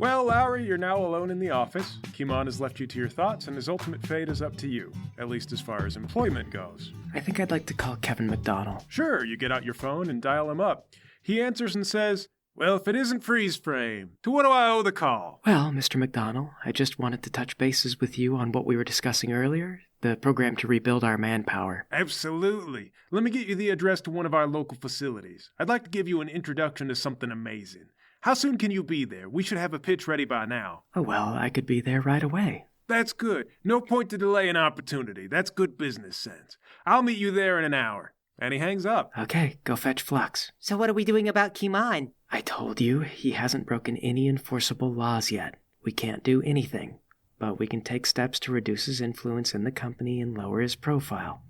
Well, Lowry, you're now alone in the office. Kimon has left you to your thoughts, and his ultimate fate is up to you, at least as far as employment goes. I think I'd like to call Kelvin McDonnel. Sure, you get out your phone and dial him up. He answers and says, "Well, if it isn't freeze frame, to what do I owe the call?" Well, Mr. McDonnell, I just wanted to touch bases with you on what we were discussing earlier, the program to rebuild our manpower. Absolutely. Let me get you the address to one of our local facilities. I'd like to give you an introduction to something amazing. How soon can you be there? We should have a pitch ready by now. Oh, well, I could be there right away. That's good. No point to delay an opportunity. That's good business sense. I'll meet you there in an hour. And he hangs up. Okay, go fetch Flux. So what are we doing about Kimon? I told you, he hasn't broken any enforceable laws yet. We can't do anything. But we can take steps to reduce his influence in the company and lower his profile.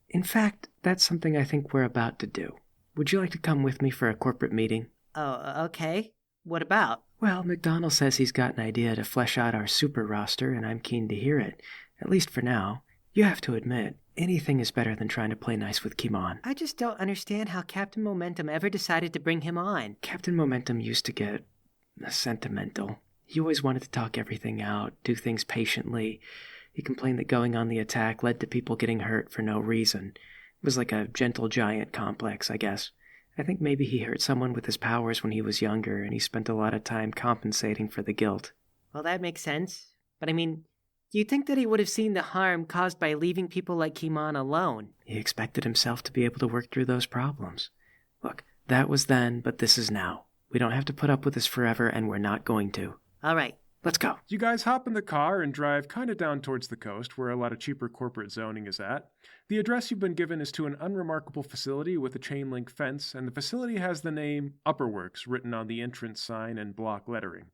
In fact, that's something I think we're about to do. Would you like to come with me for a corporate meeting? Oh, okay. What about? Well, McDonnell says he's got an idea to flesh out our super roster, and I'm keen to hear it. At least for now. You have to admit, anything is better than trying to play nice with Kimon. I just don't understand how Captain Momentum ever decided to bring him on. Captain Momentum used to get sentimental. He always wanted to talk everything out, do things patiently. He complained that going on the attack led to people getting hurt for no reason. It was like a gentle giant complex, I guess. I think maybe he hurt someone with his powers when he was younger, and he spent a lot of time compensating for the guilt. Well, that makes sense. But I mean, do you think that he would have seen the harm caused by leaving people like Kimon alone? He expected himself to be able to work through those problems. Look, that was then, but this is now. We don't have to put up with this forever, and we're not going to. All right. Let's go. You guys hop in the car and drive kind of down towards the coast, where a lot of cheaper corporate zoning is at. The address you've been given is to an unremarkable facility with a chain-link fence, and the facility has the name Upperworks written on the entrance sign and block lettering.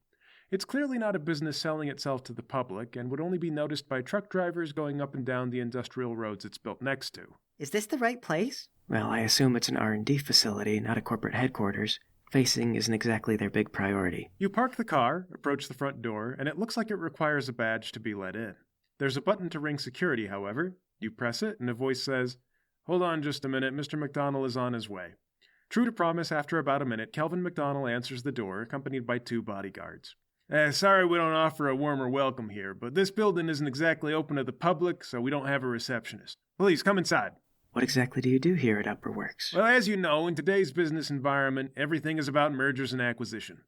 It's clearly not a business selling itself to the public, and would only be noticed by truck drivers going up and down the industrial roads it's built next to. Is this the right place? Well, I assume it's an R&D facility, not a corporate headquarters. Facing isn't exactly their big priority. You park the car, approach the front door, and it looks like it requires a badge to be let in. There's a button to ring security, however. You press it, and a voice says, "Hold on just a minute, Mr. McDonnell is on his way." True to promise, after about a minute, Kelvin McDonnell answers the door, accompanied by 2 bodyguards. Sorry we don't offer a warmer welcome here, but this building isn't exactly open to the public, so we don't have a receptionist. Please, come inside. What exactly do you do here at Upperworks? Well, as you know, in today's business environment, everything is about mergers and acquisition.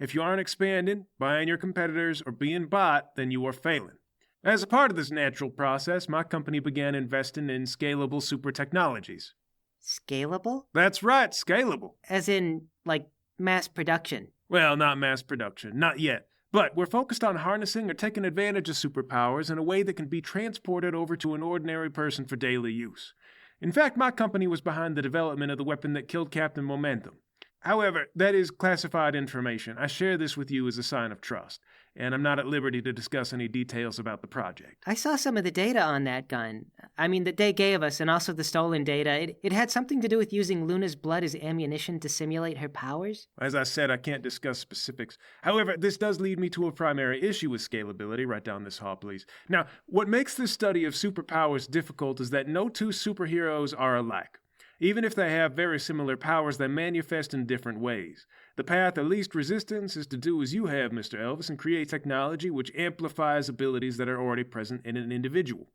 If you aren't expanding, buying your competitors, or being bought, then you are failing. As a part of this natural process, my company began investing in scalable super technologies. Scalable? That's right, scalable. As in, like, mass production. Well, not mass production, not yet. But we're focused on harnessing or taking advantage of superpowers in a way that can be transported over to an ordinary person for daily use. In fact, my company was behind the development of the weapon that killed Captain Momentum. However, that is classified information. I share this with you as a sign of trust, and I'm not at liberty to discuss any details about the project. I saw some of the data on that gun. I mean, that they gave us, and also the stolen data. It had something to do with using Luna's blood as ammunition to simulate her powers? As I said, I can't discuss specifics. However, this does lead me to a primary issue with scalability. Write down this hall, please. Now, what makes this study of superpowers difficult is that no 2 superheroes are alike. Even if they have very similar powers, they manifest in different ways. The path of least resistance is to do as you have, Mr. Elvis, and create technology which amplifies abilities that are already present in an individual.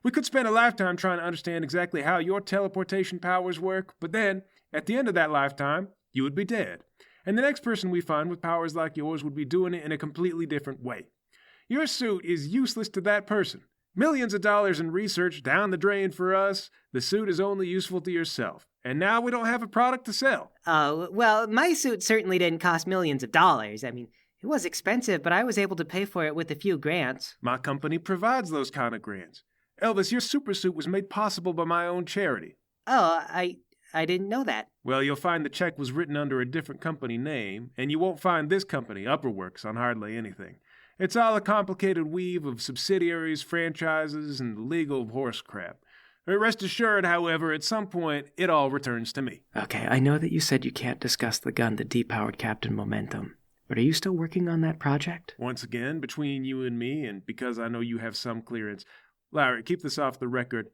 We could spend a lifetime trying to understand exactly how your teleportation powers work, but then, at the end of that lifetime, you would be dead. And the next person we find with powers like yours would be doing it in a completely different way. Your suit is useless to that person. Millions of dollars in research down the drain for us. The suit is only useful to yourself. And now we don't have a product to sell. Oh, well, my suit certainly didn't cost millions of dollars. I mean, it was expensive, but I was able to pay for it with a few grants. My company provides those kind of grants. Elvis, your super suit was made possible by my own charity. Oh, I didn't know that. Well, you'll find the check was written under a different company name, and you won't find this company, Upperworks, on hardly anything. It's all a complicated weave of subsidiaries, franchises, and legal horse crap. Rest assured, however, at some point, it all returns to me. Okay, I know that you said you can't discuss the gun that depowered Captain Momentum, but are you still working on that project? Once again, between you and me, and because I know you have some clearance, Larry, keep this off the record.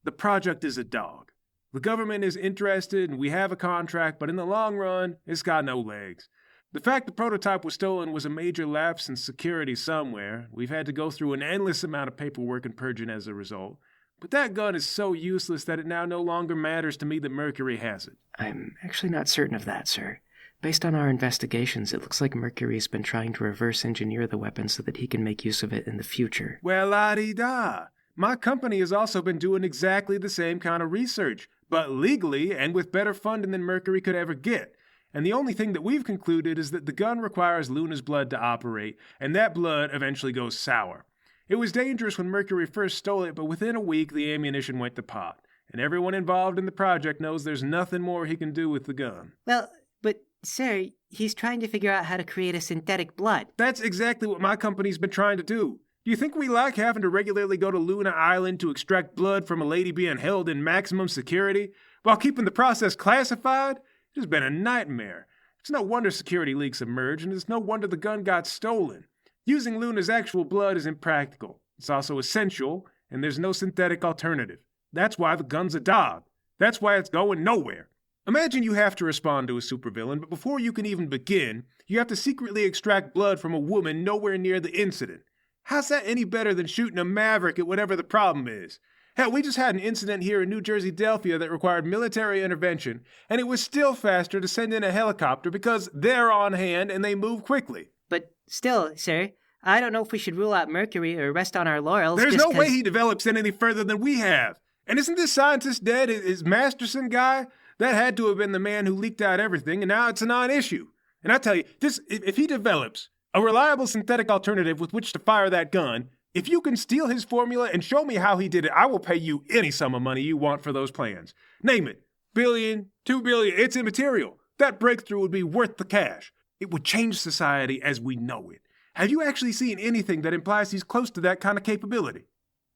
The project is a dog. The government is interested, and we have a contract, but in the long run, it's got no legs. The fact the prototype was stolen was a major lapse in security somewhere. We've had to go through an endless amount of paperwork and purging as a result. But that gun is so useless that it now no longer matters to me that Mercury has it. I'm actually not certain of that, sir. Based on our investigations, it looks like Mercury's been trying to reverse engineer the weapon so that he can make use of it in the future. Well, la-di-da. My company has also been doing exactly the same kind of research, but legally and with better funding than Mercury could ever get. And the only thing that we've concluded is that the gun requires Luna's blood to operate, and that blood eventually goes sour. It was dangerous when Mercury first stole it, but within a week the ammunition went to pot. And everyone involved in the project knows there's nothing more he can do with the gun. Well, but, sir, he's trying to figure out how to create a synthetic blood. That's exactly what my company's been trying to do. Do you think we like having to regularly go to Luna Island to extract blood from a lady being held in maximum security while keeping the process classified? It has been a nightmare. It's no wonder security leaks emerged, and it's no wonder the gun got stolen. Using Luna's actual blood is impractical. It's also essential, and there's no synthetic alternative. That's why the gun's a dog. That's why it's going nowhere. Imagine you have to respond to a supervillain, but before you can even begin, you have to secretly extract blood from a woman nowhere near the incident. How's that any better than shooting a maverick at whatever the problem is? Hell, we just had an incident here in Jerseydelphia that required military intervention, and it was still faster to send in a helicopter because they're on hand and they move quickly. But still, sir, I don't know if we should rule out Mercury or rest on our laurels. There's no way he develops it any further than we have. And isn't this scientist dead? His Masterson guy? That had to have been the man who leaked out everything, and now it's a non-issue. And I tell you, if he develops a reliable synthetic alternative with which to fire that gun, if you can steal his formula and show me how he did it, I will pay you any sum of money you want for those plans. Name it. $1 billion, $2 billion, it's immaterial. That breakthrough would be worth the cash. It would change society as we know it. Have you actually seen anything that implies he's close to that kind of capability?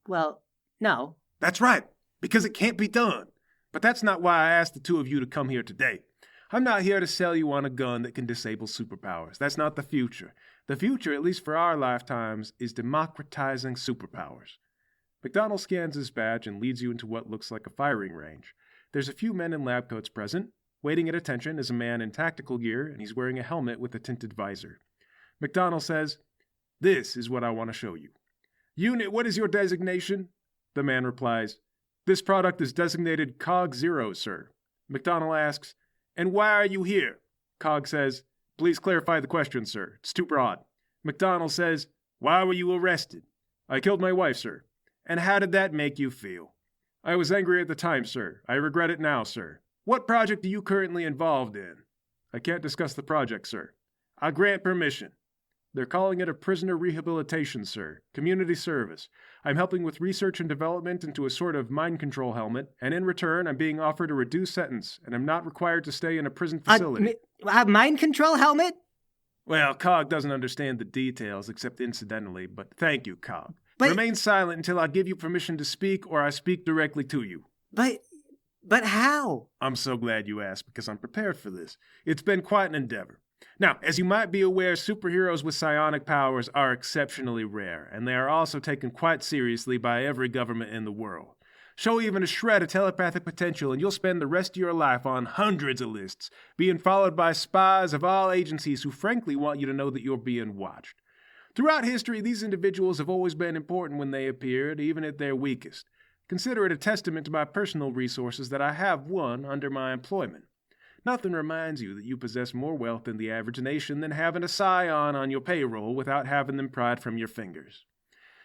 Well, no. That's right, because it can't be done. But that's not why I asked the two of you to come here today. I'm not here to sell you on a gun that can disable superpowers. That's not the future. The future, at least for our lifetimes, is democratizing superpowers. McDonnell scans his badge and leads you into what looks like a firing range. There's a few men in lab coats present. Waiting at attention is a man in tactical gear, and he's wearing a helmet with a tinted visor. McDonnell says, "This is what I want to show you." "Unit, what is your designation?" The man replies, "This product is designated Cog 0, sir." McDonnell asks, "And why are you here?" Cog says, "Please clarify the question, sir. It's too broad." McDonnell says, "Why were you arrested?" "I killed my wife, sir." "And how did that make you feel?" "I was angry at the time, sir. I regret it now, sir." "What project are you currently involved in?" "I can't discuss the project, sir." "I grant permission." "They're calling it a prisoner rehabilitation, sir. Community service. I'm helping with research and development into a sort of mind control helmet, and in return, I'm being offered a reduced sentence, and I'm not required to stay in a prison facility." A mind control helmet? Well, Cog doesn't understand the details, except incidentally, but thank you, Cog. But- Remain silent until I give you permission to speak, or I speak directly to you. But how? I'm so glad you asked, because I'm prepared for this. It's been quite an endeavor. Now, as you might be aware, superheroes with psionic powers are exceptionally rare, and they are also taken quite seriously by every government in the world. Show even a shred of telepathic potential, and you'll spend the rest of your life on hundreds of lists, being followed by spies of all agencies who frankly want you to know that you're being watched. Throughout history, these individuals have always been important when they appeared, even at their weakest. Consider it a testament to my personal resources that I have one under my employment. Nothing reminds you that you possess more wealth than the average nation than having a scion on your payroll without having them pried from your fingers.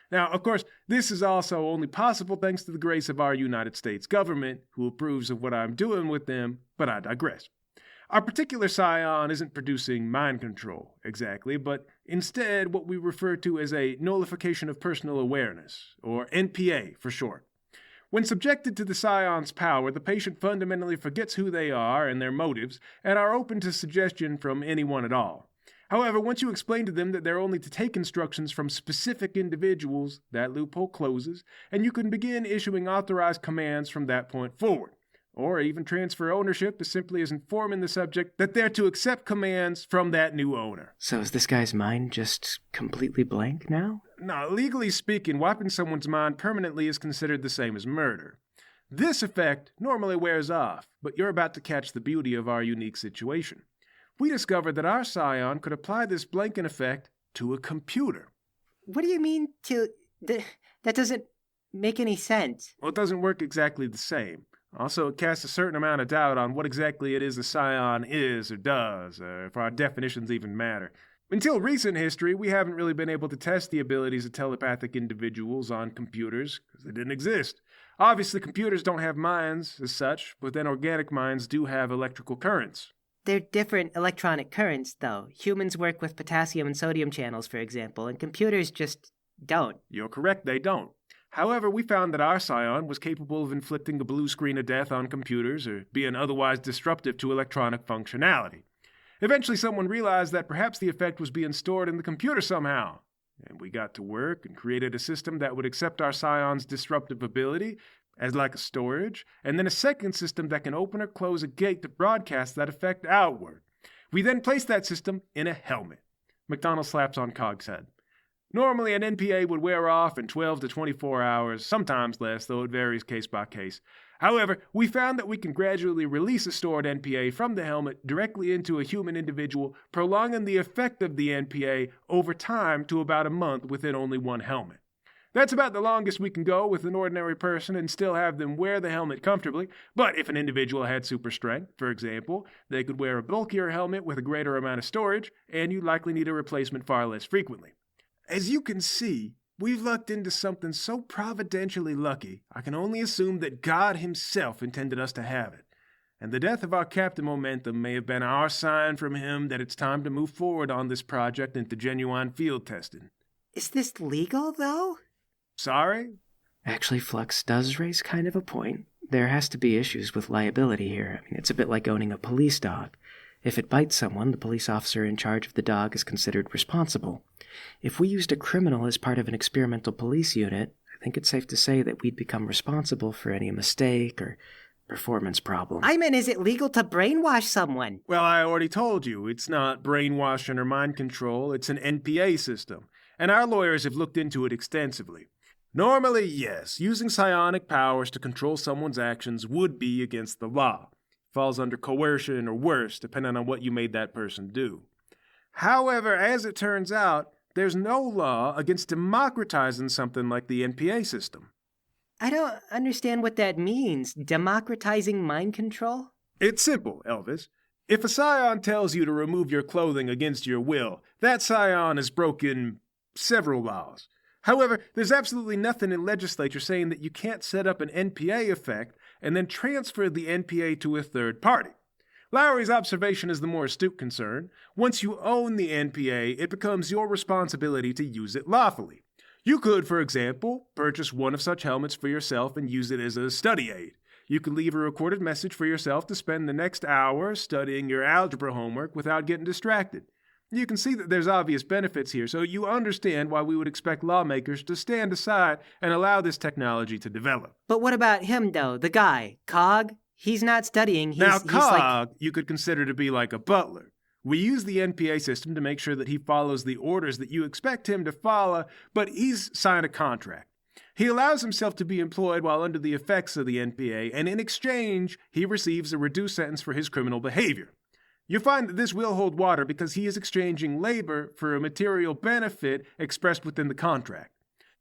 Now, of course, this is also only possible thanks to the grace of our United States government, who approves of what I'm doing with them, but I digress. Our particular scion isn't producing mind control, exactly, but instead what we refer to as a nullification of personal awareness, or NPA for short. When subjected to the scion's power, the patient fundamentally forgets who they are and their motives, and are open to suggestion from anyone at all. However, once you explain to them that they're only to take instructions from specific individuals, that loophole closes, and you can begin issuing authorized commands from that point forward. Or even transfer ownership as simply as informing the subject that they're to accept commands from that new owner. So is this guy's mind just completely blank now? Now, legally speaking, wiping someone's mind permanently is considered the same as murder. This effect normally wears off, but you're about to catch the beauty of our unique situation. we discovered that our scion could apply this blanking effect to a computer. What do you mean to... That doesn't make any sense. Well, it doesn't work exactly the same. Also, it casts a certain amount of doubt on what exactly it is a scion is or does, or if our definitions even matter. Until recent history, we haven't really been able to test the abilities of telepathic individuals on computers, because they didn't exist. Obviously, computers don't have minds as such, but then organic minds do have electrical currents. They're different electronic currents, though. Humans work with potassium and sodium channels, for example, and computers just don't. You're correct, they don't. However, we found that our scion was capable of inflicting a blue screen of death on computers or being otherwise disruptive to electronic functionality. Eventually, someone realized that perhaps the effect was being stored in the computer somehow, and we got to work and created a system that would accept our scion's disruptive ability as like a storage, and then a second system that can open or close a gate to broadcast that effect outward. We then placed that system in a helmet. McDonnell slaps on Cog's head. Normally, an NPA would wear off in 12 to 24 hours, sometimes less, though it varies case by case. However, we found that we can gradually release a stored NPA from the helmet directly into a human individual, prolonging the effect of the NPA over time to about a month within only one helmet. That's about the longest we can go with an ordinary person and still have them wear the helmet comfortably, but if an individual had super strength, for example, they could wear a bulkier helmet with a greater amount of storage, and you'd likely need a replacement far less frequently. As you can see, we've lucked into something so providentially lucky, I can only assume that God himself intended us to have it. And the death of our Captain Momentum may have been our sign from him that it's time to move forward on this project into genuine field testing. Is this legal, though? Sorry? Actually, Flux does raise kind of a point. There has to be issues with liability here. I mean, it's a bit like owning a police dog. If it bites someone, the police officer in charge of the dog is considered responsible. If we used a criminal as part of an experimental police unit, I think it's safe to say that we'd become responsible for any mistake or performance problem. I mean, is it legal to brainwash someone? Well, I already told you, it's not brainwashing or mind control, it's an NPA system, and our lawyers have looked into it extensively. Normally, yes, using psionic powers to control someone's actions would be against the law. Falls under coercion or worse, depending on what you made that person do. However, as it turns out, there's no law against democratizing something like the NPA system. I don't understand what that means. Democratizing mind control? It's simple, Elvis. If a scion tells you to remove your clothing against your will, that scion has broken several laws. However, there's absolutely nothing in legislature saying that you can't set up an NPA effect and then transfer the NPA to a third party. Lowry's observation is the more astute concern. Once you own the NPA, it becomes your responsibility to use it lawfully. You could, for example, purchase one of such helmets for yourself and use it as a study aid. You could leave a recorded message for yourself to spend the next hour studying your algebra homework without getting distracted. You can see that there's obvious benefits here, so you understand why we would expect lawmakers to stand aside and allow this technology to develop. But what about him, though? The guy, Cog? He's not studying. Now, Cog, you could consider to be like a butler. We use the NPA system to make sure that he follows the orders that you expect him to follow, but he's signed a contract. He allows himself to be employed while under the effects of the NPA, and in exchange, he receives a reduced sentence for his criminal behavior. You find that this will hold water because he is exchanging labor for a material benefit expressed within the contract.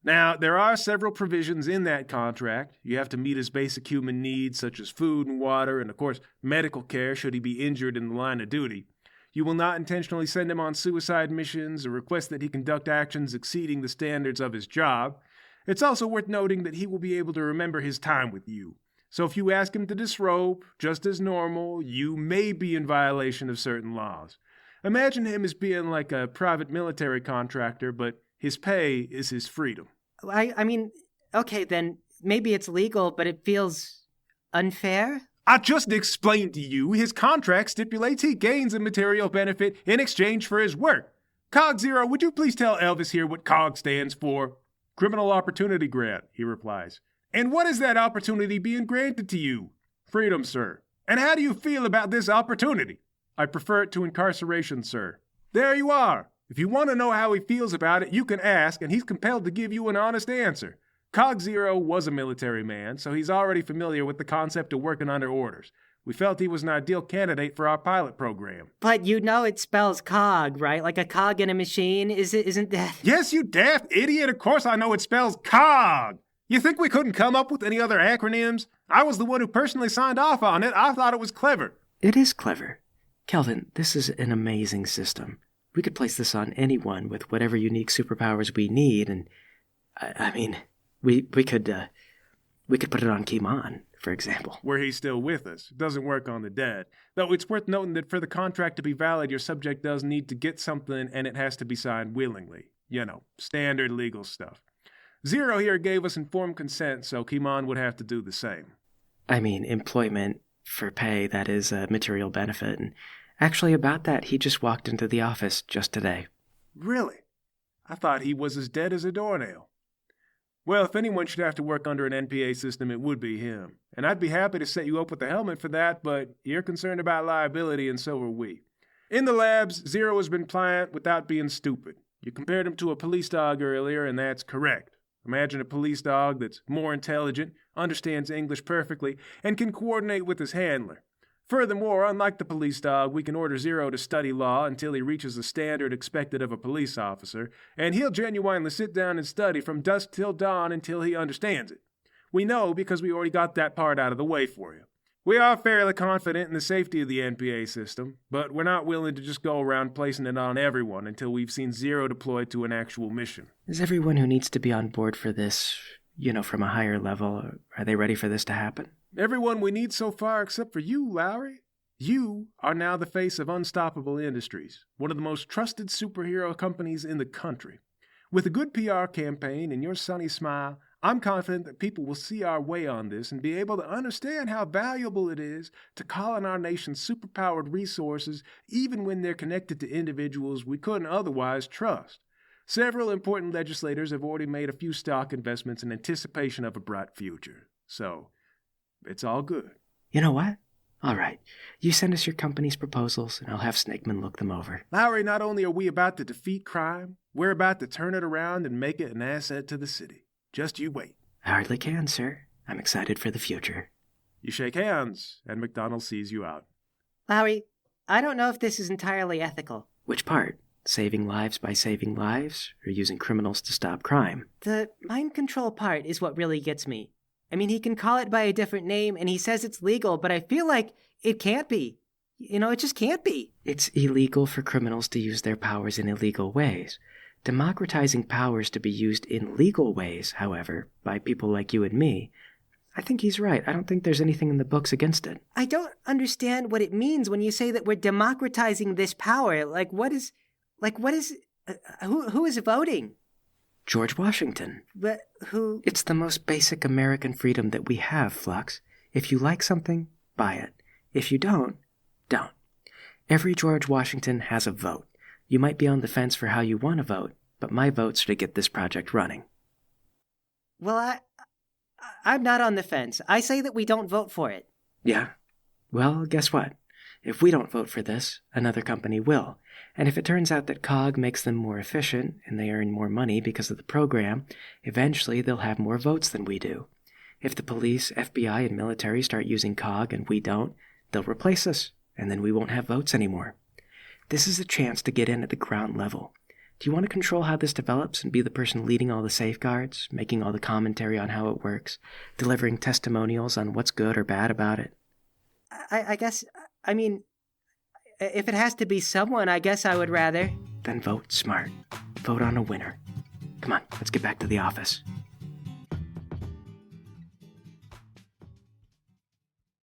Now, there are several provisions in that contract. You have to meet his basic human needs, such as food and water, and of course, medical care should he be injured in the line of duty. You will not intentionally send him on suicide missions or request that he conduct actions exceeding the standards of his job. It's also worth noting that he will be able to remember his time with you. So if you ask him to disrobe, just as normal, you may be in violation of certain laws. Imagine him as being like a private military contractor, but his pay is his freedom. I mean, okay, then maybe it's legal, but it feels unfair? I just explained to you his contract stipulates he gains a material benefit in exchange for his work. Cog Zero, would you please tell Elvis here what COG stands for? Criminal Opportunity Grant, he replies. And what is that opportunity being granted to you? Freedom, sir. And how do you feel about this opportunity? I prefer it to incarceration, sir. There you are. If you want to know how he feels about it, you can ask, and he's compelled to give you an honest answer. Cog Zero was a military man, so he's already familiar with the concept of working under orders. We felt he was an ideal candidate for our pilot program. But you know it spells cog, right? Like a cog in a machine, isn't that? Yes, you daft idiot! Of course I know it spells COG! You think we couldn't come up with any other acronyms? I was the one who personally signed off on it. I thought it was clever. It is clever. Kelvin, this is an amazing system. We could place this on anyone with whatever unique superpowers we need, and I mean, we could put it on Kimon, for example. Where he's still with us. It doesn't work on the dead. Though it's worth noting that for the contract to be valid, your subject does need to get something, and it has to be signed willingly. You know, standard legal stuff. Zero here gave us informed consent, so Kimon would have to do the same. I mean, employment for pay, that is a material benefit, and actually about that, he just walked into the office just today. Really? I thought he was as dead as a doornail. Well, if anyone should have to work under an NPA system, it would be him. And I'd be happy to set you up with the helmet for that, but you're concerned about liability, and so are we. In the labs, Zero has been pliant without being stupid. You compared him to a police dog earlier, and that's correct. Imagine a police dog that's more intelligent, understands English perfectly, and can coordinate with his handler. Furthermore, unlike the police dog, we can order Zero to study law until he reaches the standard expected of a police officer, and he'll genuinely sit down and study from dusk till dawn until he understands it. We know because we already got that part out of the way for you. We are fairly confident in the safety of the NPA system, but we're not willing to just go around placing it on everyone until we've seen Zero deployed to an actual mission. Is everyone who needs to be on board for this, from a higher level, are they ready for this to happen? Everyone we need so far except for you, Lowry. You are now the face of Unstoppable Industries, one of the most trusted superhero companies in the country. With a good PR campaign and your sunny smile, I'm confident that people will see our way on this and be able to understand how valuable it is to call on our nation's superpowered resources even when they're connected to individuals we couldn't otherwise trust. Several important legislators have already made a few stock investments in anticipation of a bright future. So, it's all good. You know what? All right. You send us your company's proposals, and I'll have Snakeman look them over. Lowry, not only are we about to defeat crime, we're about to turn it around and make it an asset to the city. Just you wait. I hardly can, sir. I'm excited for the future. You shake hands, and McDonnell sees you out. Lowry, I don't know if this is entirely ethical. Which part? Saving lives by saving lives, or using criminals to stop crime? The mind control part is what really gets me. I mean, he can call it by a different name, and he says it's legal, but I feel like it can't be. It just can't be. It's illegal for criminals to use their powers in illegal ways. Democratizing powers to be used in legal ways, however, by people like you and me, I think he's right. I don't think there's anything in the books against it. I don't understand what it means when you say that we're democratizing this power. Who is voting? George Washington. But who? It's the most basic American freedom that we have, Flux. If you like something, buy it. If you don't, don't. Every George Washington has a vote. You might be on the fence for how you want to vote, but my vote's to get this project running. Well, I'm not on the fence. I say that we don't vote for it. Yeah? Well, guess what? If we don't vote for this, another company will. And if it turns out that COG makes them more efficient and they earn more money because of the program, eventually they'll have more votes than we do. If the police, FBI, and military start using COG and we don't, they'll replace us, and then we won't have votes anymore. This is a chance to get in at the ground level. Do you want to control how this develops and be the person leading all the safeguards, making all the commentary on how it works, delivering testimonials on what's good or bad about it? I guess, if it has to be someone, I guess I would rather. Then vote smart. Vote on a winner. Come on, let's get back to the office.